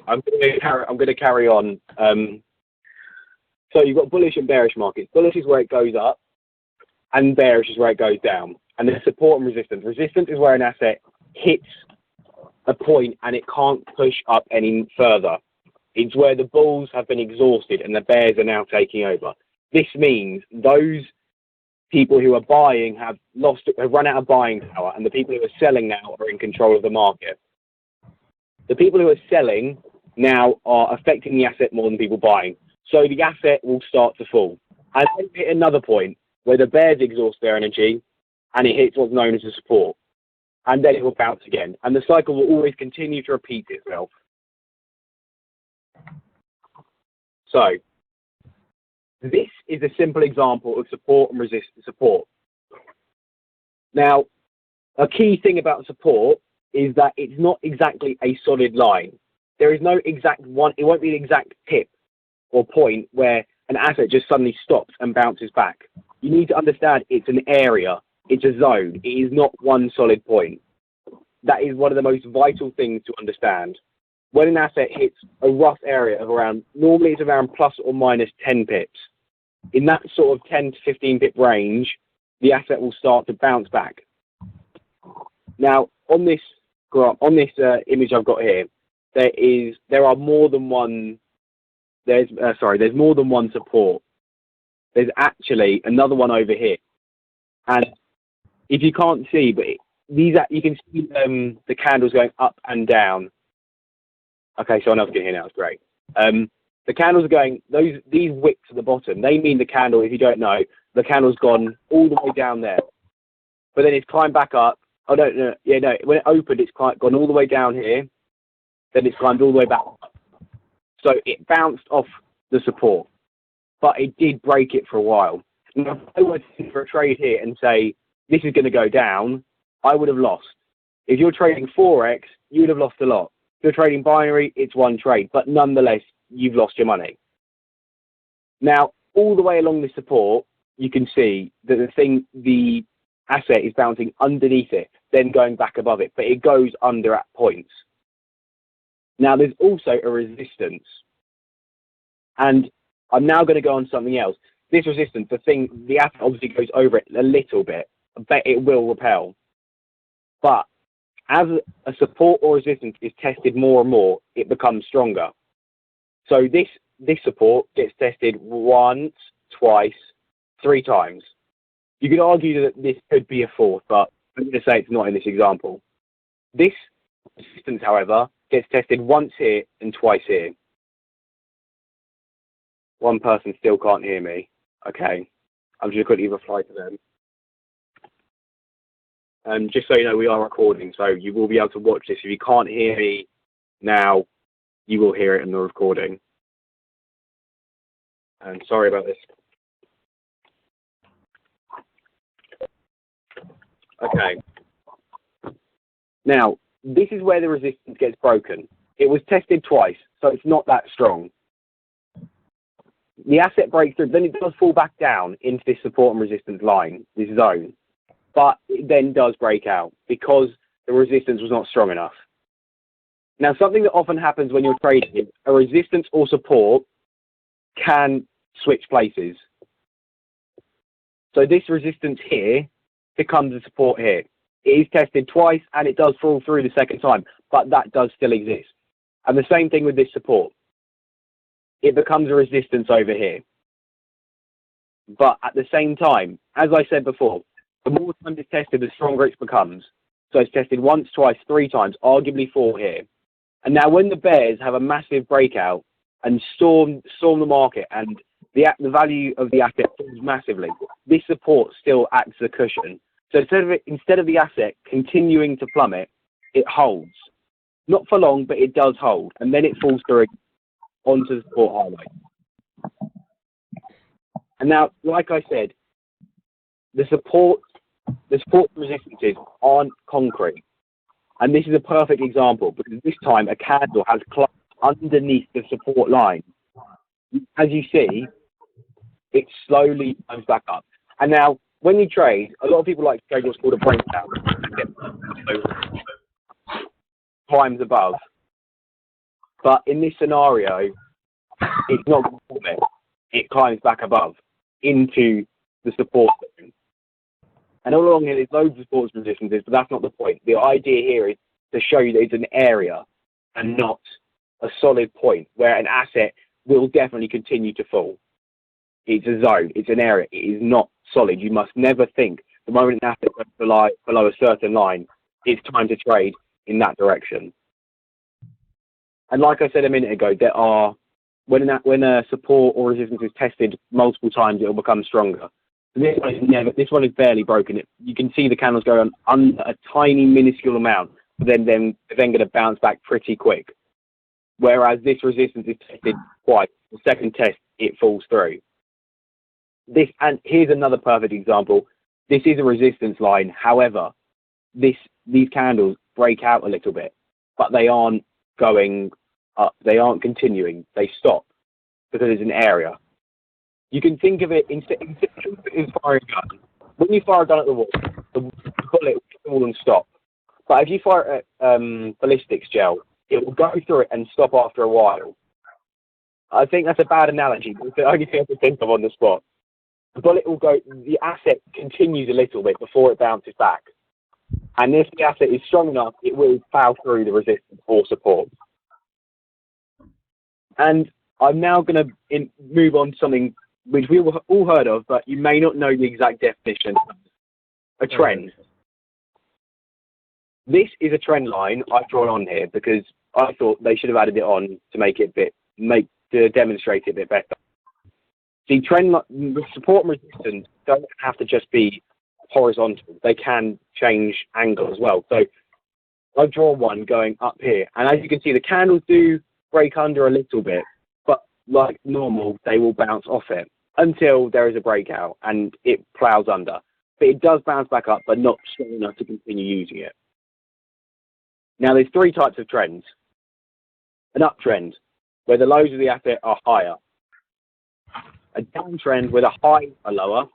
I'm going to carry on. So you've got bullish and bearish markets. Bullish is where it goes up, and bearish is where it goes down. And there's support and resistance. Resistance is where an asset hits a point and it can't push up any further. It's where the bulls have been exhausted and the bears are now taking over. This means those people who are buying have run out of buying power, and the people who are selling now are in control of the market. The people who are selling now are affecting the asset more than people buying. So the asset will start to fall. And then hit another point where the bears exhaust their energy and it hits what's known as a support. And then it will bounce again. And the cycle will always continue to repeat itself. So this is a simple example of support and resistance support. Now, a key thing about support is that it's not exactly a solid line. There is no exact one, it won't be an exact tip or point where an asset just suddenly stops and bounces back. You need to understand it's an area, it's a zone, it is not one solid point. That is one of the most vital things to understand. When an asset hits a rough area of around, normally it's around plus or minus 10 pips. In that sort of 10 to 15 pip range, the asset will start to bounce back. Now, on this image I've got here, there's more than one support. There's actually another one over here, and if you can't see, but you can see the candles going up and down. Okay, so I know I can hear now. It's great. The candles are going. These wicks at the bottom, they mean the candle. If you don't know, the candle's gone all the way down there, but then it's climbed back up. Oh no. When it opened, it's gone all the way down here. Then it's climbed all the way back up. So it bounced off the support, but it did break it for a while. Now, if I were to sit for a trade here and say, this is going to go down, I would have lost. If you're trading Forex, you would have lost a lot. If you're trading binary, it's one trade, but nonetheless, you've lost your money. Now, all the way along the support, you can see that the asset is bouncing underneath it, then going back above it, but it goes under at points. Now, there's also a resistance. And I'm now going to go on something else. This resistance, the asset obviously goes over it a little bit, but it will repel. But as a support or resistance is tested more and more, it becomes stronger. So this support gets tested once, twice, 3 times. You could argue that this could be a fourth, but I'm going to say it's not in this example. This resistance, however, gets tested once here and twice here. One person still can't hear me. Okay, I'm just going to quickly reply to them. Just so you know, we are recording, so you will be able to watch this. If you can't hear me now, you will hear it in the recording. And sorry about this. Okay. Now, this is where the resistance gets broken. It was tested twice, so it's not that strong. The asset breaks through, then it does fall back down into this support and resistance line, this zone. But it then does break out because the resistance was not strong enough. Now, something that often happens when you're trading is a resistance or support can switch places. So this resistance here becomes a support here. It is tested twice and it does fall through the second time, but that does still exist. And the same thing with this support. It becomes a resistance over here. But at the same time, as I said before, the more times it's tested, the stronger it becomes. So it's tested once, twice, 3 times, arguably 4 here. And now when the bears have a massive breakout and storm the market and the value of the asset falls massively, this support still acts as a cushion. So instead of the asset continuing to plummet, it holds. Not for long, but it does hold. And then it falls through onto the support highway. And now, like I said, the support resistances aren't concrete. And this is a perfect example because this time a candle has climbed underneath the support line. As you see, it slowly comes back up. And now, when you trade, a lot of people like to trade what's called a breakdown. Climbs above. But in this scenario, it's not going to form it. It climbs back above into the support zone. And all along here, there's loads of supports resistances, but that's not the point. The idea here is to show you that it's an area and not a solid point where an asset will definitely continue to fall. It's a zone. It's an area. It is not solid. You must never think the moment an asset goes below a certain line, it's time to trade in that direction. And like I said a minute ago, there are when a support or resistance is tested multiple times, it will become stronger. This one is barely broken. You can see the candles go on under a tiny, minuscule amount, but then going to bounce back pretty quick. Whereas this resistance is tested twice. The second test, it falls through. And here's another perfect example. This is a resistance line. However, these candles break out a little bit, but they aren't going up. They aren't continuing. They stop because it's an area. You can think of it instead of firing a gun. When you fire a gun at the wall, the bullet will hit the wall and stop. But if you fire it at ballistics gel, it will go through it and stop after a while. I think that's a bad analogy, but it's the only thing I can think of on the spot. The bullet will go, the asset continues a little bit before it bounces back. And if the asset is strong enough, it will plow through the resistance or support. And I'm now going to move on to something which we've all heard of, but you may not know the exact definition. A trend. This is a trend line I've drawn on here because I thought they should have added it on to make it to demonstrate it a bit better. See, support and resistance don't have to just be horizontal. They can change angle as well. So I've drawn one going up here, and as you can see, the candles do break under a little bit, but like normal, they will bounce off it until there is a breakout and it plows under. But it does bounce back up, but not strong enough to continue using it. Now, there's three types of trends. An uptrend, where the lows of the asset are higher. A downtrend where the highs are lower.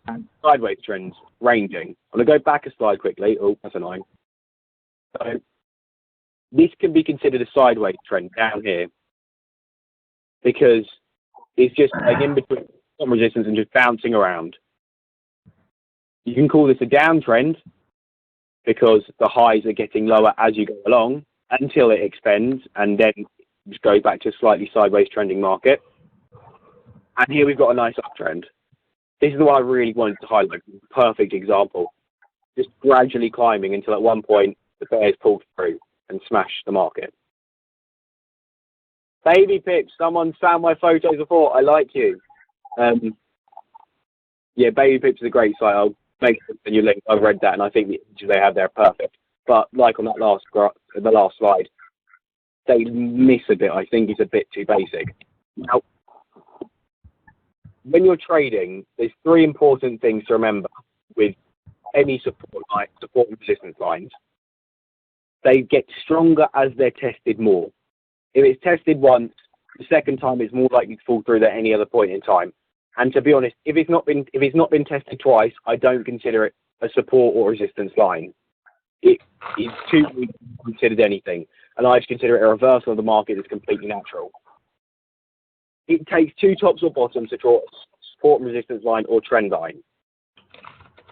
And sideways trends, ranging. I'm going to go back a slide quickly. Oh, that's annoying. So this can be considered a sideways trend down here because it's just like in between some resistance and just bouncing around. You can call this a downtrend because the highs are getting lower as you go along until it expends and then just goes back to a slightly sideways trending market. And here we've got a nice uptrend. This is the one I really wanted to highlight. Perfect example. Just gradually climbing until at one point the bears pulled through and smashed the market. Baby Pips, someone found my photos before. I like you. Yeah, Baby Pips is a great site. I'll make it in your link. I've read that and I think the images they have there are perfect. But like on that the last slide, they miss a bit. I think it's a bit too basic. Now, when you're trading, there's three important things to remember with any support and resistance lines. They get stronger as they're tested more. If it's tested once, the second time it's more likely to fall through than any other point in time. And to be honest, if it's not been tested twice, I don't consider it a support or resistance line. It is too weak to be considered anything, and I consider it a reversal of the market that's completely natural. It takes two tops or bottoms to draw a support and resistance line or trend line.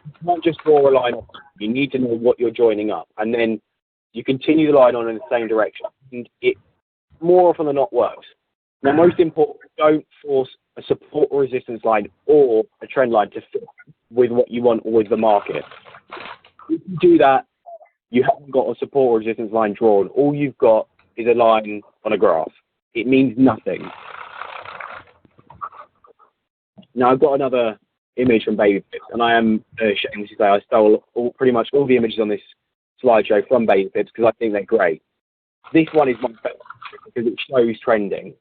You can't just draw a line off. You need to know what you're joining up, and then you continue the line on in the same direction. And it more often than not works. Now, most important, don't force a support or resistance line or a trend line to fit with what you want or with the market. If you do that, you haven't got a support or resistance line drawn. All you've got is a line on a graph. It means nothing. Now, I've got another image from Baby Pips, and I am ashamed to say I stole pretty much all the images on this slideshow from Baby Pips because I think they're great. This one is my favorite because it shows trending.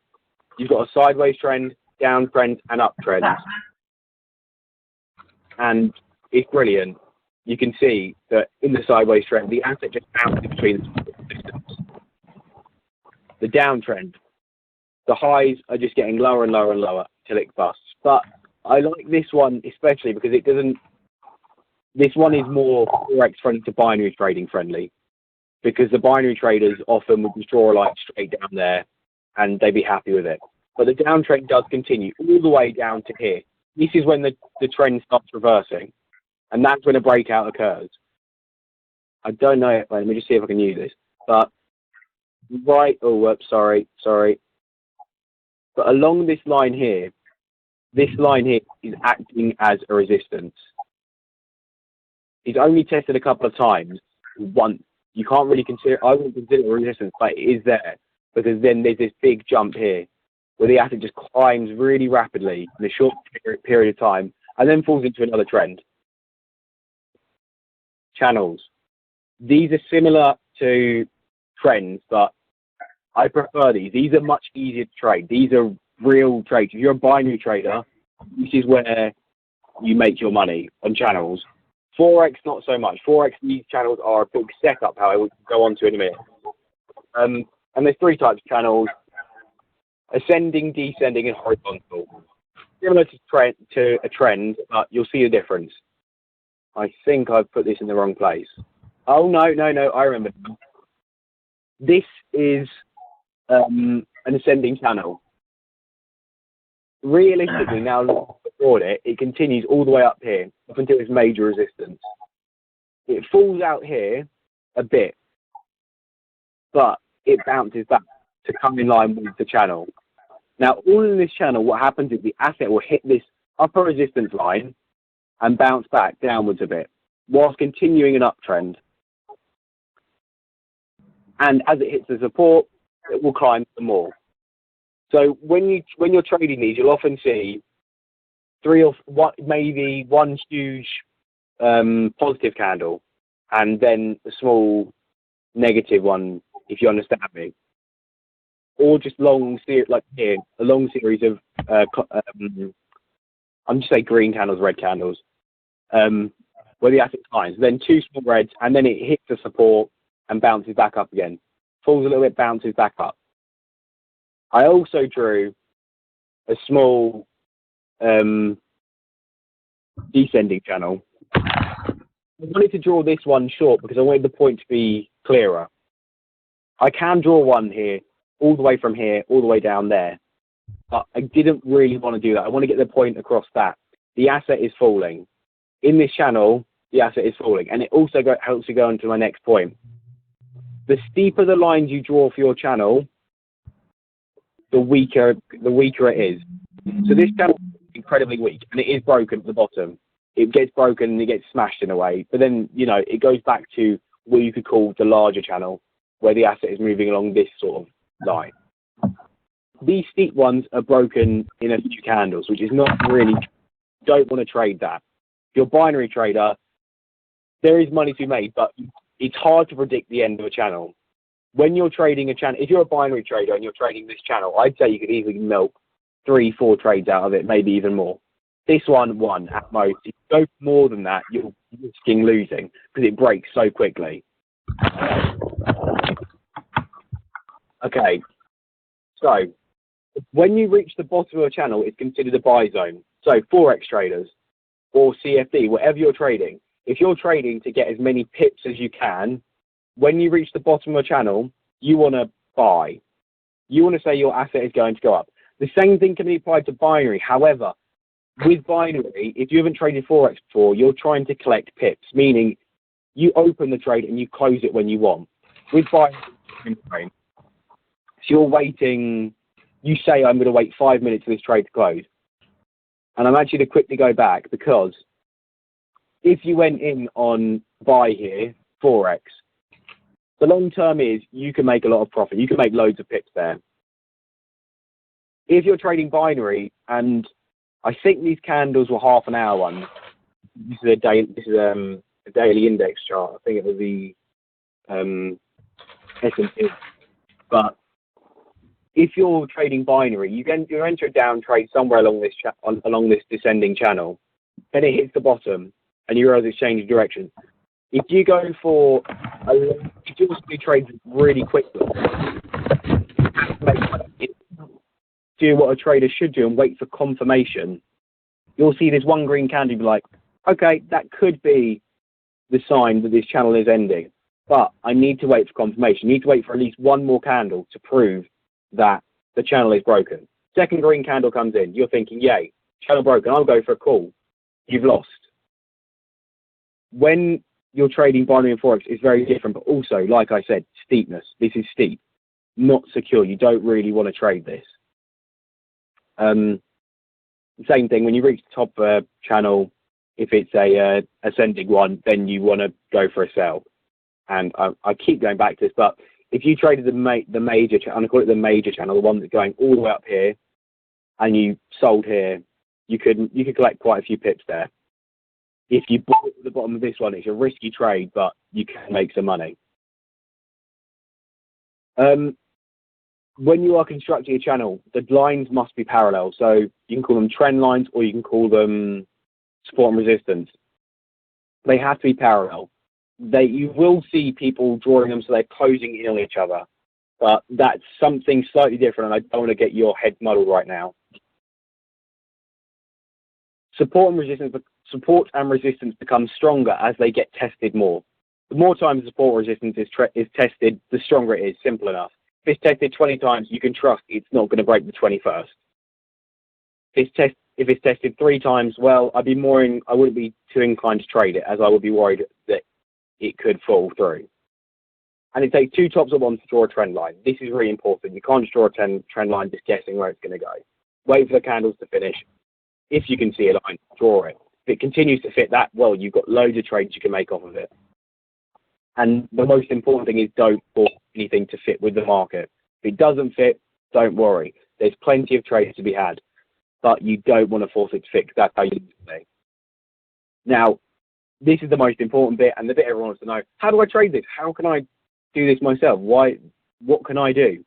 You've got a sideways trend, down trend, and up trend. And it's brilliant. You can see that in the sideways trend, the asset just bounces between the distance. The downtrend, the highs are just getting lower and lower and lower till it busts. But I like this one especially because it doesn't. This one is more forex friendly to binary trading friendly. because the binary traders often would just draw a line straight down there and they'd be happy with it. But the downtrend does continue all the way down to here. This is when the trend starts reversing, and that's when a breakout occurs. I don't know. Wait, let me just see if I can use this. But right, oh, whoops, sorry. But along this line here is acting as a resistance. It's only tested a couple of times. Once. You can't really consider, I wouldn't consider it a resistance, but it is there. Because then there's this big jump here, where the asset just climbs really rapidly in a short period of time, and then falls into another trend. Channels. These are similar to trends, but I prefer these. These are much easier to trade. These are real trades. If you're a binary trader, this is where you make your money on channels. Forex, not so much. Forex, these channels are a big setup, how I will go on to in a minute. And there's 3 types of channels: ascending, descending, and horizontal. Similar to a trend, but you'll see a difference. I think I've put this in the wrong place. Oh, no, I remember. This is an ascending channel. Realistically, now before it continues all the way up here, up until its major resistance. It falls out here a bit, but it bounces back to come in line with the channel. Now, all in this channel, what happens is the asset will hit this upper resistance line and bounce back downwards a bit, whilst continuing an uptrend. And as it hits the support, it will climb some more. So when you're trading these, you'll often see maybe one huge positive candle, and then a small negative one, if you understand me, or just like here, a long series of I'm just saying green candles, red candles, where the asset climbs. Then 2 small reds, and then it hits the support and bounces back up again. Falls a little bit, bounces back up. I also drew a small descending channel. I wanted to draw this one short because I wanted the point to be clearer. I can draw one here, all the way from here, all the way down there. But I didn't really want to do that. I want to get the point across that the asset is falling. In this channel, the asset is falling. And it also helps you go into my next point. The steeper the lines you draw for your channel, the weaker it is. So this channel is incredibly weak, and it is broken at the bottom. It gets broken and it gets smashed in a way. But then, it goes back to what you could call the larger channel, where the asset is moving along this sort of line. These steep ones are broken in a few candles, which is not really, don't want to trade that. If you're a binary trader, there is money to be made, but it's hard to predict the end of a channel. When you're trading a channel, if you're a binary trader and you're trading this channel, I'd say you could easily milk 3-4 trades out of it, maybe even more. This one at most. If you go more than that, you're risking losing because it breaks so quickly. Okay, so when you reach the bottom of a channel, it's considered a buy zone. So Forex traders or CFD, whatever you're trading, if you're trading to get as many pips as you can, when you reach the bottom of a channel, you want to buy. You want to say your asset is going to go up. The same thing can be applied to binary. However, with binary, if you haven't traded Forex before, you're trying to collect pips, meaning you open the trade and you close it when you want. With binary, so you're waiting, you say, I'm going to wait 5 minutes for this trade to close. And I'm actually going to quickly go back, because if you went in on buy here, Forex, the long term is you can make a lot of profit. You can make loads of pips there. If you're trading binary, and I think these candles were half an hour ones. This is a daily index chart. I think it was the S&P. But if you're trading binary, you enter a downtrade somewhere along this descending channel. Then it hits the bottom, and you realize it's changing direction. If you go for if you also do trades really quickly, do what a trader should do and wait for confirmation. You'll see this one green candle, be like, okay, that could be the sign that this channel is ending. but I need to wait for confirmation. I need to wait for at least one more candle to prove that the channel is broken. Second green candle comes in. You're thinking, yay, channel broken. I'll go for a call. You've lost. When you're trading binary and Forex, it's very different, but also, like I said, steepness. This is steep, not secure. You don't really want to trade this. Same thing, when you reach the top channel, if it's a ascending one, then you want to go for a sell. And I keep going back to this, but if you traded the major channel, I call it the major channel, the one that's going all the way up here, and you sold here, you could collect quite a few pips there. If you bought at the bottom of this one, it's a risky trade, but you can make some money. When you are constructing a channel, the lines must be parallel. So you can call them trend lines, or you can call them support and resistance. They have to be parallel. You will see people drawing them so they're closing in on each other, but that's something slightly different, and I don't want to get your head muddled right now. Support and resistance become stronger as they get tested more. The more times support or resistance is tested, the stronger it is. Simple enough. If it's tested 20 times, you can trust it's not going to break the 21st. If it's tested 3 times, well, I wouldn't be too inclined to trade it, as I would be worried that it could fall through. And it takes 2 tops at once to draw a trend line. This is really important. You can't just draw a trend line just guessing where it's going to go. Wait for the candles to finish. If you can see a line, draw it. If it continues to fit that, well, you've got loads of trades you can make off of it. And the most important thing is don't force anything to fit with the market. If it doesn't fit, don't worry. There's plenty of trades to be had, but you don't want to force it to fit, because that's how you lose money. Now, this is the most important bit, and the bit everyone wants to know. How do I trade this? How can I do this myself? What can I do?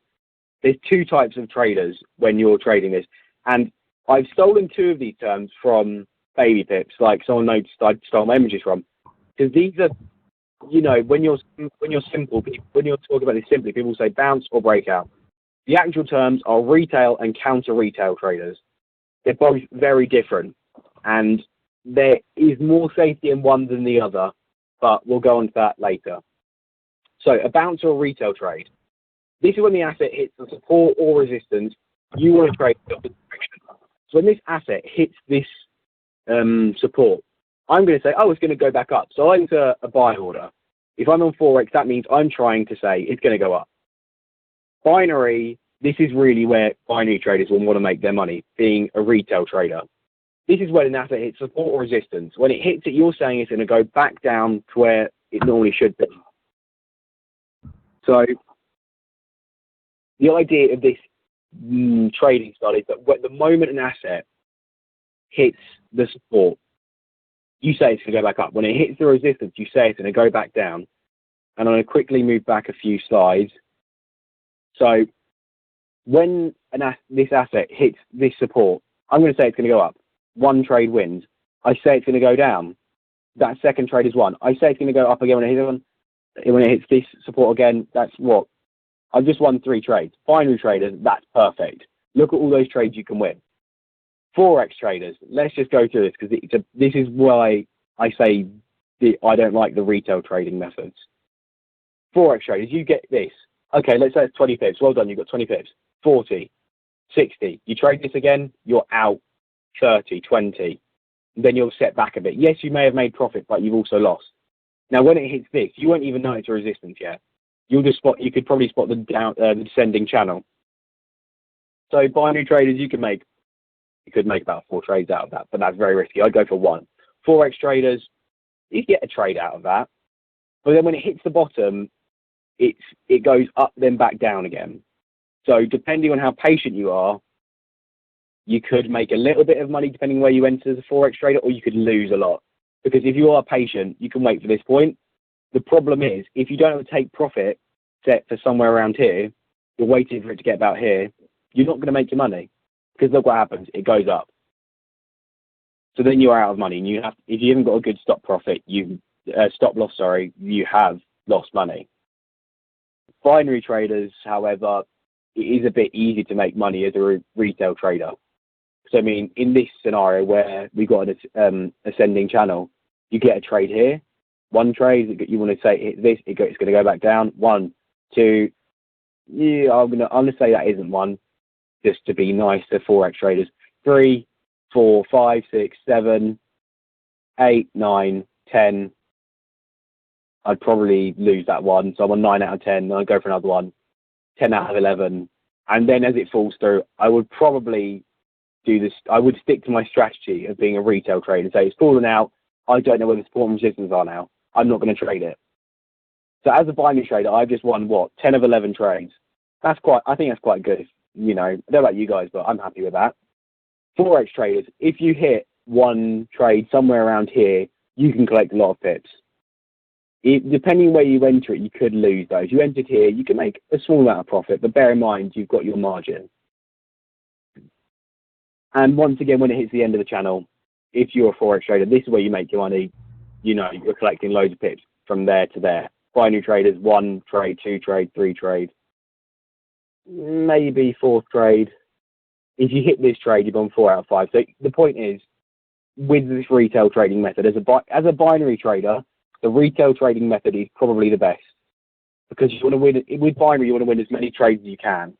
There's 2 types of traders when you're trading this, and I've stolen 2 of these terms from Baby Pips, like someone noticed I stole my images from, because these are, when you're simple, when you're talking about this simply, people say bounce or breakout. The actual terms are retail and counter retail traders. They're both very different, and there is more safety in one than the other, but we'll go on to that later. So a bounce or a retail trade. This is when the asset hits the support or resistance. You want to trade the opposite direction. So when this asset hits this support, I'm going to say, oh, it's going to go back up. So I enter a buy order. If I'm on Forex, that means I'm trying to say it's going to go up. Binary, this is really where binary traders will want to make their money, being a retail trader. This is when an asset hits support or resistance. When it hits it, you're saying it's going to go back down to where it normally should be. So the idea of this trading style is that the moment an asset hits the support, you say it's going to go back up. When it hits the resistance, you say it's going to go back down. And I'm going to quickly move back a few slides. So when this asset hits this support, I'm going to say it's going to go up. 1 trade wins. I say it's going to go down. That second trade is 1. I say it's going to go up again when it hits this support again. That's what? I've just won 3 trades. Binary traders, that's perfect. Look at all those trades you can win. Forex traders, let's just go through this, because this is why I say I don't like the retail trading methods. Forex traders, you get this. Okay, let's say it's 20 pips. Well done, you've got 20 pips. 40, 60. You trade this again, you're out. 30, 20. Then you'll set back a bit. Yes, you may have made profit, but you've also lost. Now, when it hits this, you won't even know it's a resistance yet. You could probably spot the descending channel. So binary traders, you could make about 4 trades out of that, but that's very risky. I'd go for 1. Forex traders, you get a trade out of that, but then when it hits the bottom, it goes up then back down again. So depending on how patient you are, you could make a little bit of money depending where you enter as a Forex trader, or you could lose a lot. Because if you are patient, you can wait for this point. The problem is, if you don't have a take profit set for somewhere around here, you're waiting for it to get about here, you're not going to make your money. Because look what happens, it goes up. So then you're out of money, and if you haven't got a good stop loss, you have lost money. Binary traders, however, it is a bit easy to make money as a retail trader. So I mean, in this scenario where we've got an ascending channel, you get a trade here, One trade, you want to say hit this, it's going to go back down. 1, 2, yeah, I'm gonna say that isn't one, just to be nice to forex traders. 3, 4, 5, 6, 7, 8, 9, 10. I'd probably lose that one, so I'm on 9 out of 10. Then I'd go for another one, 10 out of 11, and then as it falls through, I would probably do this. I would stick to my strategy of being a retail trader. So it's fallen out. I don't know where the support and resistance are now. I'm not going to trade it. So as a binary trader, I've just won 10 of 11 trades. I think that's quite good. You know, I don't know about you guys, but I'm happy with that. Forex traders, if you hit one trade somewhere around here, you can collect a lot of pips. Depending where you enter it, you could lose those. You entered here, you can make a small amount of profit, but bear in mind you've got your margin. And once again, when it hits the end of the channel, if you're a forex trader, this is where you make your money. You know, you're collecting loads of pips from there to there. Binary traders, 1 trade, 2 trade, 3 trade, maybe 4th trade. If you hit this trade, you've gone 4 out of 5. So the point is, with this retail trading method, as a binary trader, the retail trading method is probably the best, because you want to win. With binary, you want to win as many trades as you can.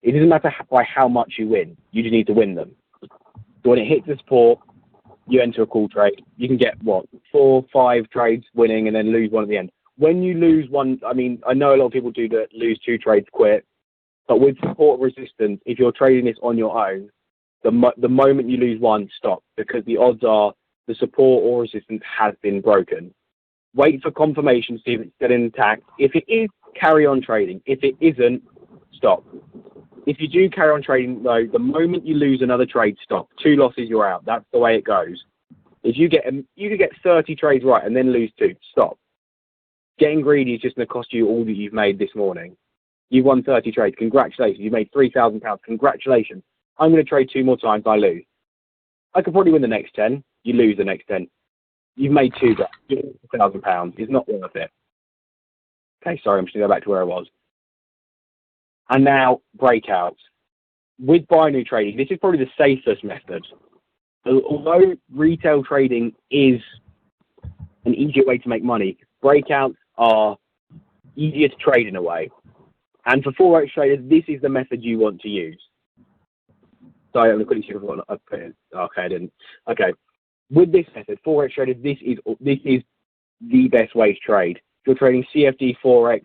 It doesn't matter by how much you win. You just need to win them. So when it hits the support, you enter a call trade. You can get 4, 5 trades winning and then lose one at the end. When you lose one, I mean, I know a lot of people do that, lose 2 trades, quit. But with support resistance, if you're trading this on your own, the moment you lose one, stop, because the odds are the support or resistance has been broken. Wait for confirmation, see if it's still intact. If it is, carry on trading. If it isn't, stop. If you do carry on trading, though, the moment you lose another trade, stop. 2 losses, you're out. That's the way it goes. If you could get 30 trades right and then lose 2, stop. Getting greedy is just going to cost you all that you've made this morning. You've won 30 trades. Congratulations. You've made £3,000. Congratulations. I'm going to trade 2 more times. I lose. I could probably win the next 10. You lose the next 10. You've made £2,000. It's not worth it. Okay, sorry, I'm just going to go back to where I was. And now, breakouts. With binary trading, this is probably the safest method. Although retail trading is an easier way to make money, breakouts are easier to trade in a way. And for forex traders, this is the method you want to use. Sorry, I'm going to quickly see if I put it. Okay, I didn't. Okay. With this method, forex traders, this is the best way to trade. If you're trading CFD, forex,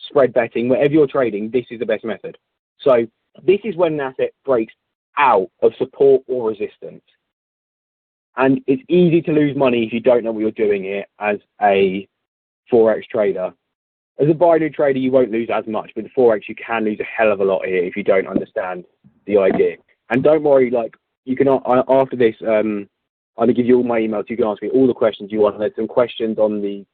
spread betting, whatever you're trading, this is the best method. So this is when an asset breaks out of support or resistance. And it's easy to lose money if you don't know what you're doing here as a forex trader. As a binary trader, you won't lose as much, but the forex, you can lose a hell of a lot here if you don't understand the idea. And don't worry, like, you can, after this, I'm going to give you all my emails. You can ask me all the questions you want. There's some questions on the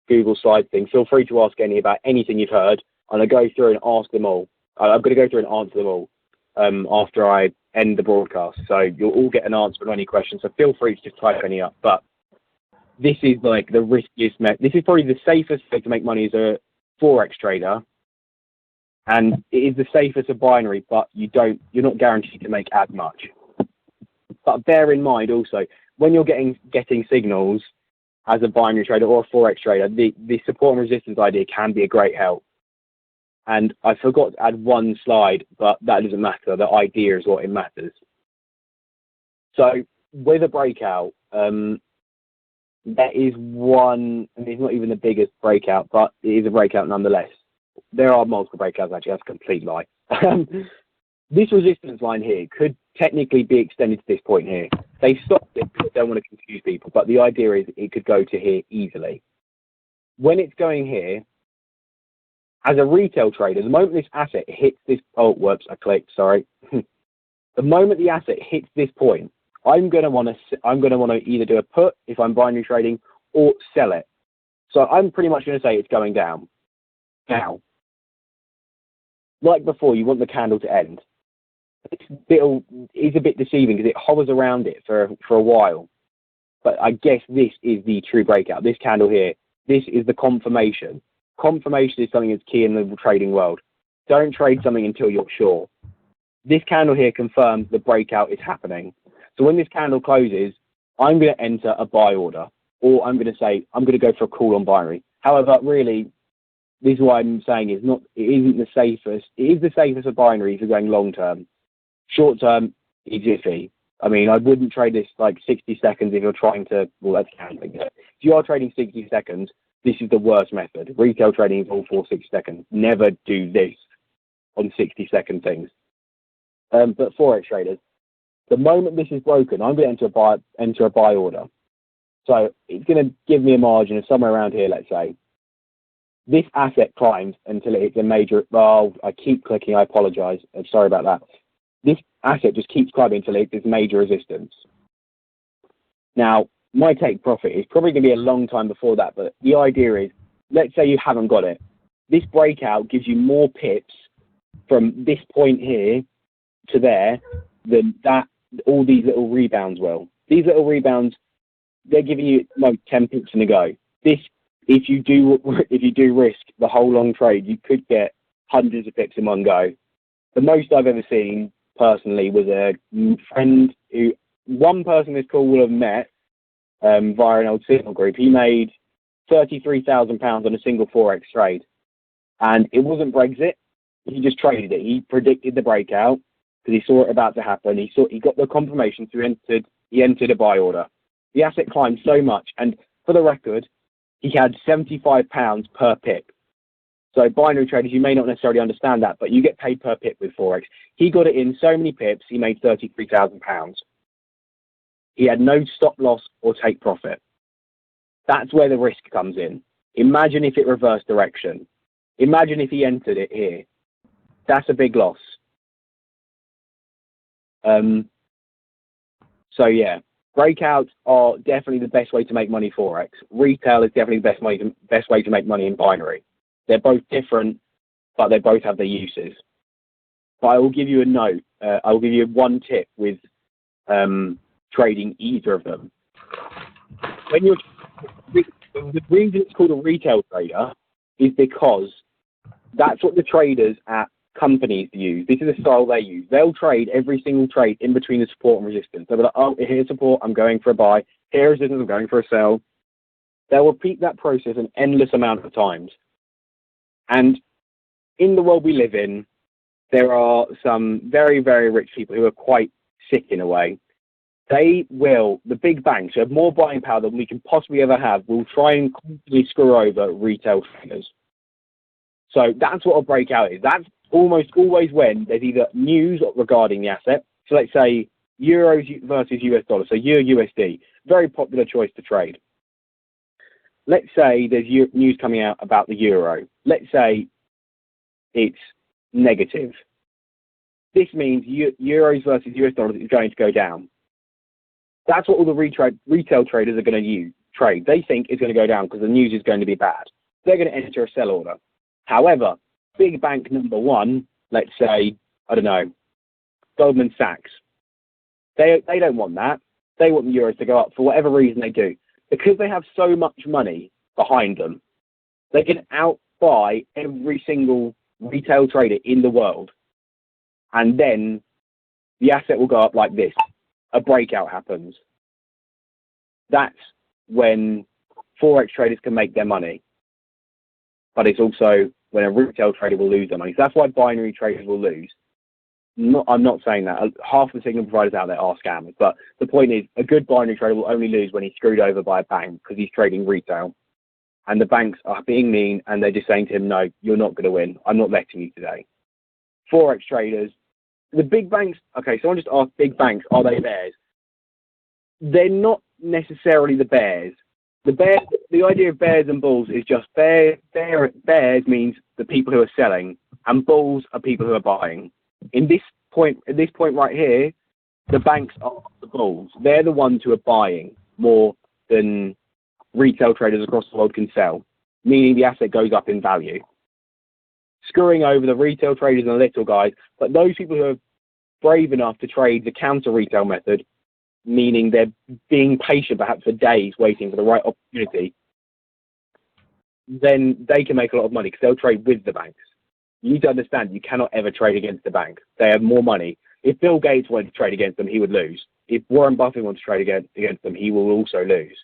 Google slide thing. Feel free to ask any about anything you've heard. And I go through and ask them all. I'm going to go through and answer them all after I end the broadcast. So you'll all get an answer on any questions. So feel free to just type any up. But this is like the riskiest method. This is probably the safest way to make money as a forex trader. And it is the safest of binary, but you're not guaranteed to make as much. But bear in mind also, when you're getting signals as a binary trader or a forex trader, the support and resistance idea can be a great help. And I forgot to add one slide, but that doesn't matter. The idea is what it matters. So with a breakout, there is one, and it's not even the biggest breakout, but it is a breakout nonetheless. There are multiple breakouts, actually. That's a complete lie. This resistance line here could technically be extended to this point here. They stopped it because they don't want to confuse people, but the idea is it could go to here easily. When it's going here, as a retail trader, the moment this asset hits this, oh, whoops, I clicked, sorry. The moment the asset hits this point, I'm going to want to either do a put if I'm binary trading or sell it. So I'm pretty much going to say it's going down. Now, like before, you want the candle to end. It's a bit deceiving because it hovers around it for a while. But I guess this is the true breakout. This candle here, this is the confirmation. Confirmation is something that's key in the trading world. Don't trade something until you're sure. This candle here confirms the breakout is happening. So when this candle closes, I'm going to enter a buy order. or I'm going to say, I'm going to go for a call on binary. However, really, this is what I'm saying is it isn't the safest. It is the safest for binary if you're going long term. Short term, it's iffy. I mean, I wouldn't trade this like 60 seconds if you're trying to, well, that's counting. If you are trading 60 seconds, this is the worst method. Retail trading is all for 60 seconds. Never do this on 60-second things. But Forex traders, the moment this is broken, I'm going to enter a buy order. So it's going to give me a margin of somewhere around here, let's say. This asset climbs until it hits a major, oh, I keep clicking, I apologize. I'm sorry about that. This asset just keeps climbing until it hits major resistance. Now, my take profit is probably going to be a long time before that, but the idea is, let's say you haven't got it. This breakout gives you more pips from this point here to there than that all these little rebounds will. These little rebounds, they're giving you like 10 pips in a go. This, if you do risk the whole long trade, you could get hundreds of pips in one go. The most I've ever seen personally was a friend who one person this call will have met via an old signal group. He made £33,000 on a single Forex trade, and it wasn't Brexit. He just traded it. He predicted the breakout because he saw it about to happen. He got the confirmation, so he entered a buy order. The asset climbed so much, and for the record, he had £75 per pip. So binary traders, you may not necessarily understand that, but you get paid per pip with Forex. He got it in so many pips, he made £33,000. He had no stop loss or take profit. That's where the risk comes in. Imagine if it reversed direction. Imagine if he entered it here. That's a big loss. So yeah, breakouts are definitely the best way to make money Forex. Retail is definitely the best way to make money in binary. They're both different, but they both have their uses. But I will give you a note. I will give you one tip with trading either of them. When you're the reason it's called a retail trader is because that's what the traders at companies use. This is the style they use. They'll trade every single trade in between the support and resistance. They'll be like, oh, here's support, I'm going for a buy. Here's resistance, I'm going for a sell. They'll repeat that process an endless amount of times. And in the world we live in, there are some very, very rich people who are quite sick in a way. The big banks who have more buying power than we can possibly ever have, will try and constantly screw over retail traders. So that's what a breakout is. That's almost always when there's either news regarding the asset. So let's say euros versus US dollars. So Euro USD, very popular choice to trade. Let's say there's news coming out about the euro. Let's say it's negative. This means euros versus US dollars is going to go down. That's what all the retail traders are going to trade. They think it's going to go down because the news is going to be bad. They're going to enter a sell order. However, big bank number one, let's say, I don't know, Goldman Sachs, they don't want that. They want the euros to go up for whatever reason they do. Because they have so much money behind them, they can outbuy every single retail trader in the world. And then the asset will go up like this. A breakout happens. That's when Forex traders can make their money. But it's also when a retail trader will lose their money. So that's why binary traders will lose. I'm not saying that. Half the signal providers out there are scammers. But the point is, a good binary trader will only lose when he's screwed over by a bank because he's trading retail. And the banks are being mean and they're just saying to him, no, you're not going to win. I'm not letting you today. Forex traders, the big banks, okay, someone just asked big banks, are they bears? They're not necessarily the bears. The idea of bears and bulls is just bears means the people who are selling and bulls are people who are buying. At this point right here, the banks are the bulls. They're the ones who are buying more than retail traders across the world can sell, meaning the asset goes up in value. Screwing over the retail traders and the little guys, but those people who are brave enough to trade the counter retail method, meaning they're being patient perhaps for days waiting for the right opportunity, then they can make a lot of money because they'll trade with the banks. You need to understand you cannot ever trade against the bank. They have more money. If Bill Gates wanted to trade against them, he would lose. If Warren Buffett wants to trade against them, he will also lose.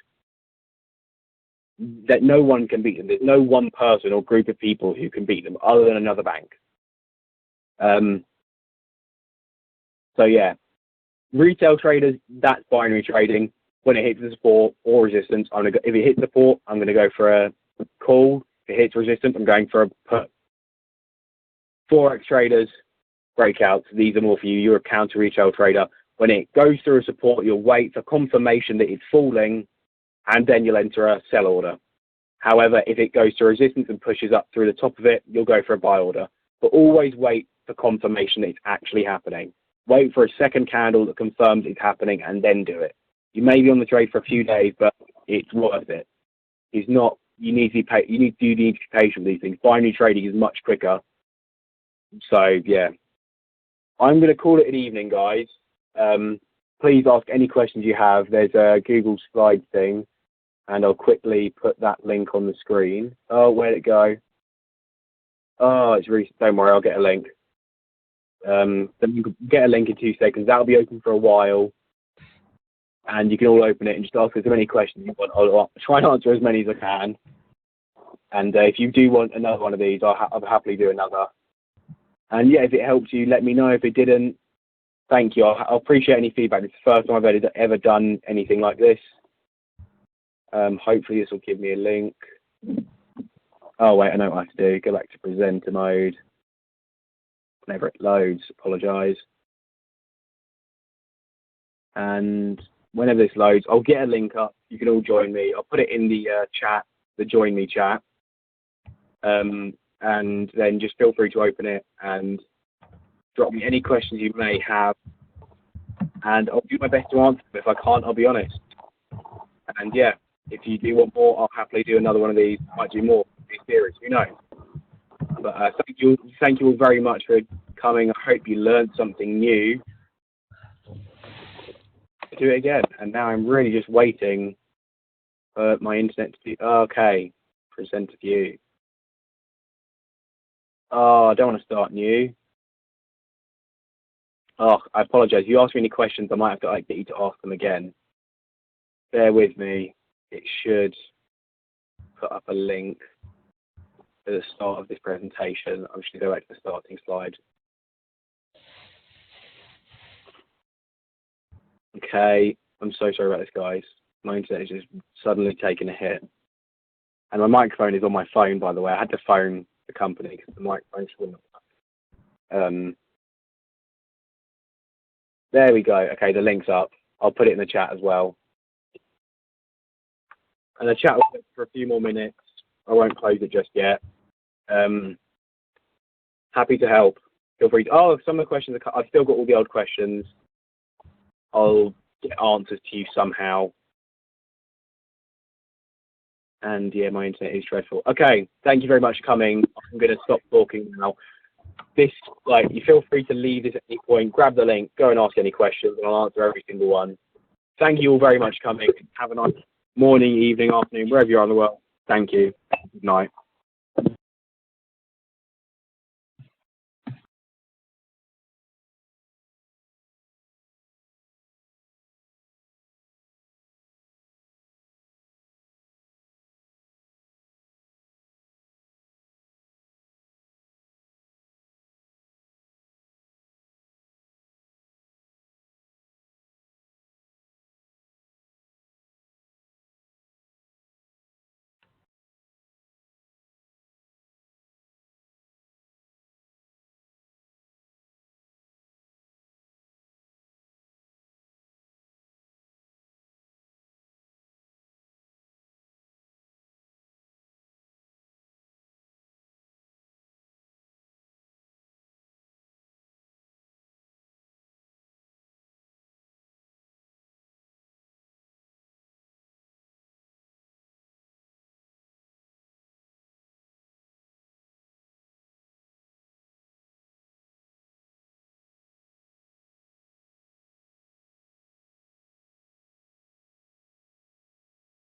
that no one can beat them. There's no one person or group of people who can beat them other than another bank. So yeah, retail traders, that's binary trading. When it hits the support or resistance, if it hits support, I'm going to go for a call. If it hits resistance, I'm going for a put. Forex traders, breakouts, these are more for you. You're a counter retail trader. When it goes through a support, you'll wait for confirmation that it's falling, and then you'll enter a sell order. However, if it goes to resistance and pushes up through the top of it, you'll go for a buy order. But always wait for confirmation that it's actually happening. Wait for a second candle that confirms it's happening and then do it. You may be on the trade for a few days, but it's worth it. It's not, you need to be patient with these things. Binary trading is much quicker. So yeah, I'm going to call it an evening, guys. Please ask any questions you have. There's a Google Slides thing, and I'll quickly put that link on the screen. Oh, where'd it go? Oh, it's recent. Don't worry, I'll get a link. Then you can get a link in 2 seconds. That'll be open for a while, and you can all open it and just ask us as many questions you want. I'll try and answer as many as I can. And if you do want another one of these, I'll happily do another. And yeah, if it helps you, let me know. If it didn't, thank you. I'll appreciate any feedback. It's the first time I've ever done anything like this. Hopefully this will give me a link. Oh wait, I know what I have to do. Go back to presenter mode. Whenever it loads, apologise. And whenever this loads, I'll get a link up. You can all join me. I'll put it in the chat, the join me chat. And then just feel free to open it and drop me any questions you may have. And I'll do my best to answer them. If I can't, I'll be honest. And yeah, if you do want more, I'll happily do another one of these. I might do more of these series, who knows? But thank you all very much for coming. I hope you learned something new. Do it again. And now I'm really just waiting for my internet to be okay. Presenter view. Oh, I don't want to start new. Oh, I apologize. If you ask me any questions, I might have to get you to ask them again. Bear with me. It should put up a link at the start of this presentation. I'm just going to go back to the starting slide. Okay, I'm so sorry about this, guys. My internet is just suddenly taking a hit. And my microphone is on my phone, by the way. I had to phone the company because the microphone wouldn't work. There we go. Okay, the link's up. I'll put it in the chat as well. And the chat will go for a few more minutes. I won't close it just yet. Happy to help. Feel free to, some of the questions, I've still got all the old questions. I'll get answers to you somehow. And yeah, my internet is dreadful. Okay, thank you very much for coming. I'm going to stop talking now. You feel free to leave this at any point. Grab the link, go and ask any questions, and I'll answer every single one. Thank you all very much for coming. Have a nice morning, evening, afternoon, wherever you are in the world. Thank you. Good night.